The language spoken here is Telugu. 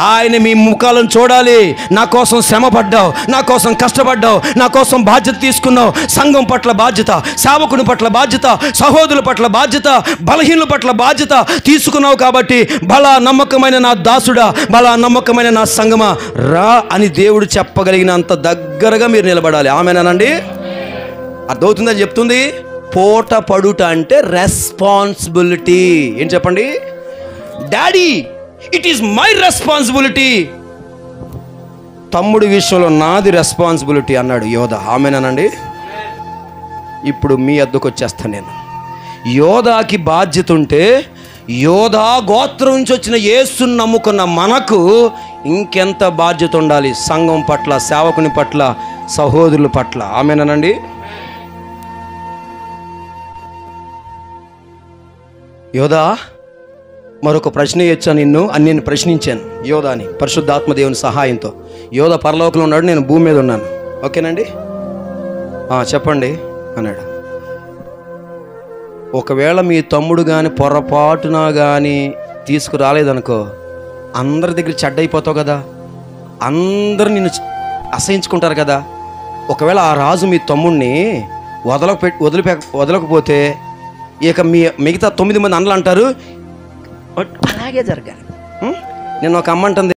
ఆయన మీ ముఖాలను చూడాలి. నా కోసం శ్రమ పడ్డావు, నా కోసం కష్టపడ్డావు, నా కోసం బాధ్యత తీసుకున్నావు. సంఘం పట్ల బాధ్యత, సేవకుని పట్ల బాధ్యత, సహోదరుల పట్ల బాధ్యత, బలహీనుల పట్ల బాధ్యత తీసుకున్నావు. కాబట్టి బలా నమ్మకమైన నా దాసుడా, బలా నమ్మకమైన నా సంగమా రా అని దేవుడు చెప్పగలిగినంత దగ్గరగా మీరు నిలబడాలి. ఆమేనండి. అర్థమవుతుందని చెప్తుంది. పోట పడుట అంటే రెస్పాన్సిబిలిటీ. ఏం చెప్పండి? Daddy, it is my responsibility. తమ్ముడి విషయంలో నాది రెస్పాన్సిబిలిటీ అన్నాడు యోధ. ఆమేనండి. ఇప్పుడు మీ వద్దకు వచ్చేస్తాను నేను. యోధాకి బాధ్యత ఉంటే యోధా గోత్రం నుంచి వచ్చిన యేసుని నమ్ముకున్న మనకు ఇంకెంత బాధ్యత ఉండాలి సంఘం పట్ల, సేవకుని పట్ల, సహోదరుల పట్ల. ఆమేనండి. యోధా, మరొక ప్రశ్న ఇచ్చా నిన్ను అని నేను ప్రశ్నించాను యోధాని పరిశుద్ధాత్మ దేవుని సహాయంతో. యోధ పరలోకంలో ఉన్నాడు, నేను భూమి మీద ఉన్నాను. ఓకేనండి? చెప్పండి అన్నాడు. ఒకవేళ మీ తమ్ముడు కానీ పొరపాటున కానీ తీసుకురాలేదనుకో, అందరి దగ్గర చెడ్డైపోతావు కదా, అందరు నిన్ను అసహించుకుంటారు కదా. ఒకవేళ ఆ రాజు మీ తమ్ముడిని వదలకపోతే ఇక మిగతా 9 మంది అన్నలు అంటారు అలాగే జరగాలి. నేను ఒక అమ్మ అంటుంది,